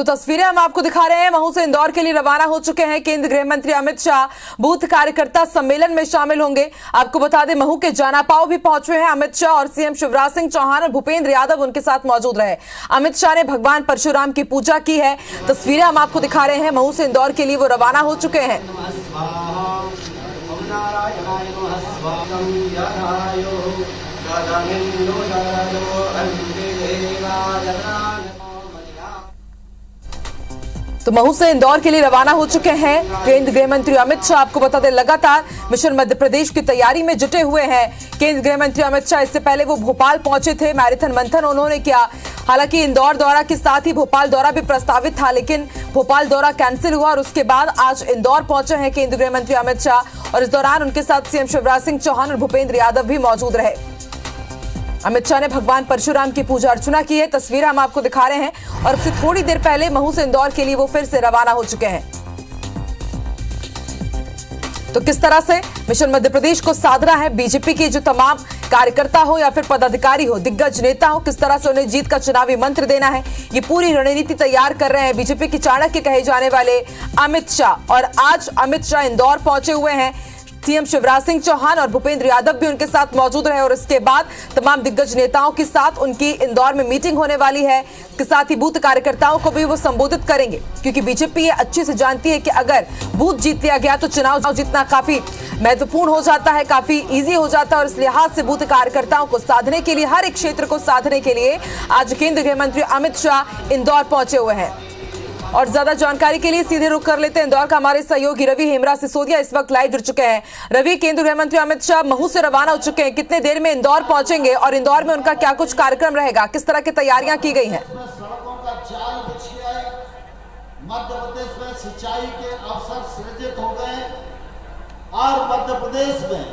तो तस्वीरें हम आपको दिखा रहे हैं। महू से इंदौर के लिए रवाना हो चुके हैं केंद्रीय गृह मंत्री अमित शाह। बूथ कार्यकर्ता सम्मेलन में शामिल होंगे। आपको बता दें, महू के जानापाव भी पहुंचे हैं अमित शाह और सीएम शिवराज सिंह चौहान और भूपेंद्र यादव उनके साथ मौजूद रहे। अमित शाह ने भगवान परशुराम की पूजा की है। तस्वीरें हम आपको दिखा रहे हैं। महू से इंदौर के लिए वो रवाना हो चुके हैं। तो महू से इंदौर के लिए रवाना हो चुके हैं केंद्रीय गृह मंत्री अमित शाह। आपको बता दें, लगातार मिशन मध्य प्रदेश की तैयारी में जुटे हुए हैं केंद्रीय गृह मंत्री अमित शाह। इससे पहले वो भोपाल पहुंचे थे, मैराथन मंथन उन्होंने किया। हालांकि इंदौर दौरा के साथ ही भोपाल दौरा भी प्रस्तावित था, लेकिन भोपाल दौरा कैंसिल हुआ और उसके बाद आज इंदौर पहुंचे हैं केंद्रीय गृह मंत्री अमित शाह और इस दौरान उनके साथ सीएम शिवराज सिंह चौहान और भूपेंद्र यादव भी मौजूद रहे। अमित शाह ने भगवान परशुराम की पूजा अर्चना की है। तस्वीरें हम आपको दिखा रहे हैं और उससे थोड़ी देर पहले महू से इंदौर के लिए वो फिर से रवाना हो चुके हैं। तो किस तरह से मिशन मध्य प्रदेश को साधना है, बीजेपी के जो तमाम कार्यकर्ता हो या फिर पदाधिकारी हो, दिग्गज नेता हो, किस तरह से उन्हें जीत का चुनावी मंत्र देना है, ये पूरी रणनीति तैयार कर रहे हैं बीजेपी के चाणक्य कहे जाने वाले अमित शाह। और आज अमित शाह इंदौर पहुंचे हुए हैं। सीएम शिवराज सिंह चौहान और भूपेंद्र यादव भी उनके साथ मौजूद रहे और इसके बाद तमाम दिग्गज नेताओं के साथ उनकी इंदौर में मीटिंग होने वाली है। इसके साथ ही बूथ कार्यकर्ताओं को भी वो संबोधित करेंगे, क्योंकि बीजेपी ये अच्छे से जानती है कि अगर बूथ जीत लिया गया तो चुनाव जीतना काफी महत्वपूर्ण हो जाता है, काफी ईजी हो जाता है। और इस लिहाज से बूथ कार्यकर्ताओं को साधने के लिए, हर एक क्षेत्र को साधने के लिए आज केंद्रीय गृह मंत्री अमित शाह इंदौर पहुंचे हुए हैं। और ज्यादा जानकारी के लिए सीधे रुख कर लेते हैं इंदौर का हमारे सहयोगी रवि हेमरा सिसोदिया इस वक्त लाइव जुड़ चुके हैं। रवि, केंद्रीय गृह मंत्री अमित शाह महू से रवाना हो चुके हैं, कितने देर में इंदौर पहुंचेंगे और इंदौर में उनका क्या कुछ कार्यक्रम रहेगा, किस तरह की तैयारियां की गई हैं? सड़कों का जाल बिछा है। मध्य प्रदेश में सिंचाई के अवसर सृजित हो गए और मध्य प्रदेश में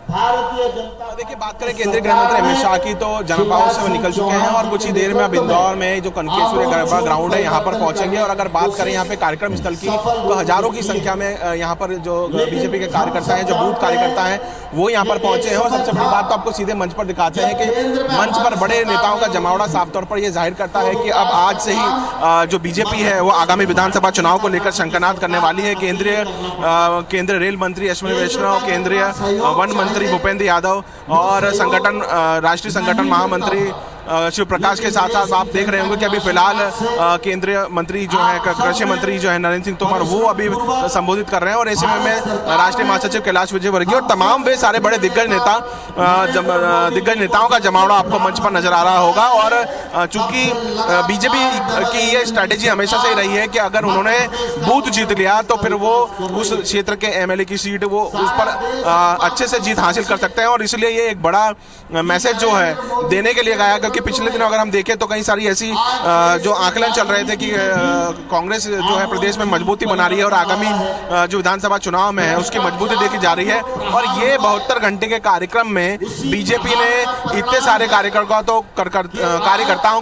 भारतीय जनता। देखिए, बात करें केंद्रीय गृह मंत्री अमित शाह की तो जनपाव से वो निकल चुके हैं और कुछ ही देर में अब इंदौर में जो कनकेश्वरी गरबा ग्राउंड है यहाँ पर पहुंचेंगे। और अगर बात करें यहाँ पे कार्यक्रम स्थल की तो हजारों की संख्या में यहाँ पर जो बीजेपी के कार्यकर्ता हैं, जो बूथ कार्यकर्ता हैं, वो यहाँ पर पहुंचे हैं। और सबसे बड़ी बात तो आपको सीधे मंच पर दिखाते हैं कि मंच पर बड़े नेताओं का जमावड़ा साफ तौर पर यह जाहिर करता है कि अब आज से ही जो बीजेपी है वो आगामी विधानसभा चुनाव को लेकर शंखनाद करने वाली है। केंद्रीय रेल मंत्री अश्विनी वैष्णव, केंद्रीय वन मंत्री भूपेंद्र यादव और राष्ट्रीय संगठन महामंत्री शिव प्रकाश के साथ साथ आप देख रहे होंगे कि अभी फिलहाल केंद्रीय मंत्री जो है, कृषि मंत्री जो है नरेंद्र सिंह तोमर, वो अभी संबोधित कर रहे हैं। और ऐसे में राष्ट्रीय महासचिव कैलाश विजयवर्गीय और तमाम वे सारे बड़े दिग्गज नेताओं का जमावड़ा आपको मंच पर नजर आ रहा होगा। और चूंकि बीजेपी की ये स्ट्रैटेजी हमेशा से ही रही है कि अगर उन्होंने बूथ जीत लिया तो फिर वो उस क्षेत्र के एमएलए की सीट वो उस पर अच्छे से जीत हासिल कर सकते हैं। और इसलिए ये एक बड़ा मैसेज जो है देने के लिए गया, कि पिछले दिनों अगर हम देखें तो कई सारी ऐसी जो आकलन चल रहे थे कि कांग्रेस जो है प्रदेश में मजबूती बना रही है और आगामी जो विधानसभा चुनाव में है उसकी मजबूती देखी जा रही है। और ये 72 घंटे के कार्यक्रम में बीजेपी ने इतने सारे कार्यकर्ताओं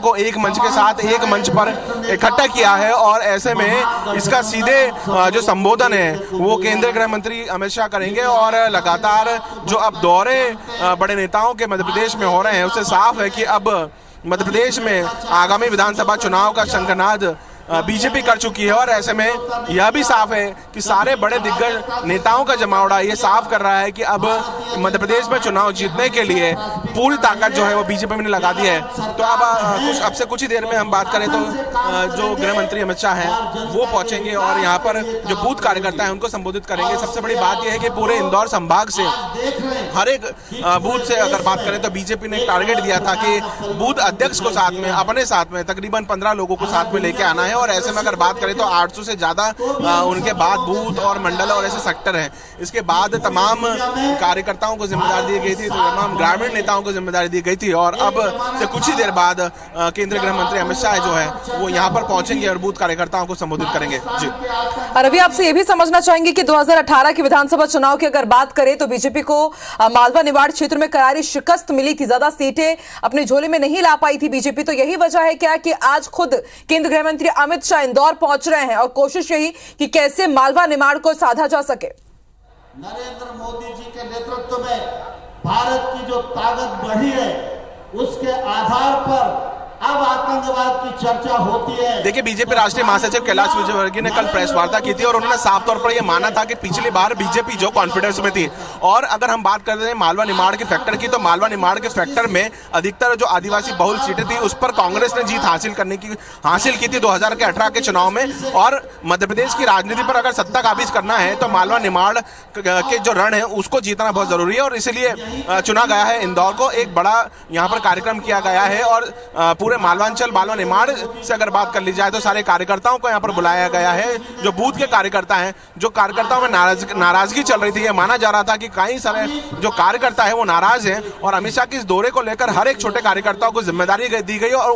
को एक मंच के साथ एक मंच पर इकट्ठा किया है। और ऐसे में इसका सीधे जो संबोधन है वो केंद्रीय गृह मंत्री अमित शाह करेंगे। और लगातार जो अब दौरे बड़े नेताओं के मध्य प्रदेश में हो रहे हैं उससे साफ है कि अब मध्य प्रदेश में आगामी विधानसभा चुनाव का शंखनाद बीजेपी कर चुकी है। और ऐसे में यह भी साफ है कि सारे बड़े दिग्गज नेताओं का जमावड़ा ये साफ कर रहा है कि अब मध्य प्रदेश में चुनाव जीतने के लिए पूरी ताकत जो है वो बीजेपी ने लगा दी है। तो अब से कुछ ही देर में हम बात करें तो जो गृह मंत्री अमित शाह हैं वो पहुंचेंगे और यहाँ पर जो बूथ कार्यकर्ता है उनको संबोधित करेंगे। सबसे बड़ी बात यह है कि पूरे इंदौर संभाग से हर एक बूथ से अगर बात करें तो बीजेपी ने टारगेट दिया था कि बूथ अध्यक्ष को साथ में, अपने साथ में तकरीबन 15 लोगों को साथ में लेके आना है। और ऐसे में अगर बात करें तो 800 से ज्यादा उनके बाद बूथ और मंडल और ऐसे सेक्टर हैं। इसके बाद तमाम कार्यकर्ताओं को जिम्मेदारी दी गई थी, तमाम ग्रामीण नेताओं को जिम्मेदारी दी गई थी। और अब से कुछ ही देर बाद केंद्रीय गृह मंत्री अमित शाह जो है वो यहाँ पर पहुंचेंगे और बूथ कार्यकर्ताओं को संबोधित करेंगे। जी रवि, आपसे ये भी समझना चाहेंगे कि 2018 की विधानसभा चुनाव की अगर बात करें तो बीजेपी को मालवा निवाड़ क्षेत्र में करारी शिकस्त मिली थी, ज्यादा सीटें अपने झोले में नहीं ला पाई थी बीजेपी। तो यही वजह है क्या कि आज खुद केंद्रीय गृह मंत्री अमित शाह इंदौर पहुंच रहे हैं और कोशिश यही कि कैसे मालवा निमाड़ को साधा जा सके? नरेंद्र मोदी जी के नेतृत्व में भारत की जो ताकत बढ़ी है उसके आधार पर अब आतंकवाद की चर्चा होती है। देखिए, बीजेपी राष्ट्रीय महासचिव कैलाश विजयवर्गीय ने कल प्रेस वार्ता की थी और उन्होंने साफ तौर पर यह माना था कि पिछली बार बीजेपी जो कॉन्फिडेंस में थी, और अगर हम बात करते हैं मालवा निमाड़ के फैक्टर की, तो मालवा निमाड़ के फैक्टर में अधिकतर जो आदिवासी बहुल सीटें थी उस पर कांग्रेस ने जीत हासिल की थी 2018 के चुनाव में। और मध्य प्रदेश की राजनीति पर अगर सत्ता काबिज करना है तो मालवा निमाड़ के जो रण है उसको जीतना बहुत जरूरी है, और इसीलिए चुना गया है इंदौर को। एक बड़ा यहाँ पर कार्यक्रम किया गया है और पूरे मालवांचल मालवा निमाड़ से अगर बात कर ली जाए तो सारे कार्यकर्ताओं को यहाँ पर बुलाया गया है। जो बूथ के कार्यकर्ता हैं, जो कार्यकर्ताओं में नाराजगी चल रही थी, ये माना जा रहा था कि कई सारे जो कार्यकर्ता है वो नाराज हैं, और अमित शाह की इस दौरे को लेकर हर एक छोटे कार्यकर्ताओं को जिम्मेदारी दी गई और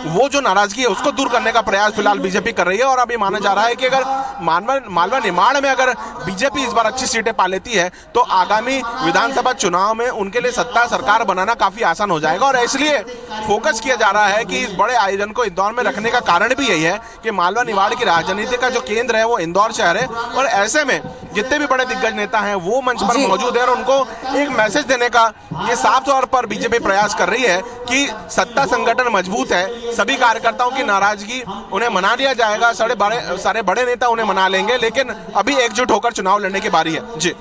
वो जो नाराजगी है उसको दूर करने का प्रयास फिलहाल बीजेपी कर रही है। और अभी माना जा रहा है कि अगर मालवा निमाड़ में अगर बीजेपी इस बार अच्छी सीटें पा लेती है तो आगामी विधानसभा चुनाव में उनके लिए सत्ता सरकार बनाना काफी आसान हो जाएगा। और इसलिए फोकस किया जा रहा है कि इस बड़े आयोजन को इंदौर में रखने का कारण भी यही है कि मालवा निमाड़ की राजनीति का जो केंद्र है वो इंदौर शहर है, और ऐसे में जितने भी बड़े दिग्गज नेता हैं वो मंच पर मौजूद है और उनको एक मैसेज देने का ये साफ तौर पर बीजेपी प्रयास कर रही है कि सत्ता संगठन मजबूत है, सभी कार्यकर्ताओं की नाराजगी उन्हें मना लिया जाएगा, सारे बड़े नेता उन्हें मना लेंगे, लेकिन अभी एकजुट होकर चुनाव लड़ने की बारी है। जी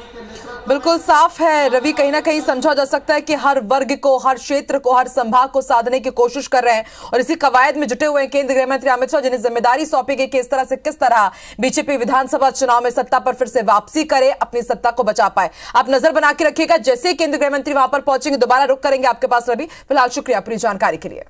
बिल्कुल साफ है रवि, कहीं ना कहीं समझा जा सकता है कि हर वर्ग को, हर क्षेत्र को, हर संभाग को साधने की कोशिश कर रहे हैं और इसी कवायद में जुटे हुए हैं केंद्रीय गृह मंत्री अमित शाह, जिन्हें जिम्मेदारी सौंपी गई कि इस तरह से किस तरह बीजेपी विधानसभा चुनाव में सत्ता पर फिर से वापसी करे, अपनी सत्ता को बचा पाए। आप नजर बना के रखिएगा, जैसे केंद्रीय गृह मंत्री वहां पर पहुंचेंगे दोबारा रुख करेंगे आपके पास रवि। फिलहाल शुक्रिया पूरी जानकारी के लिए।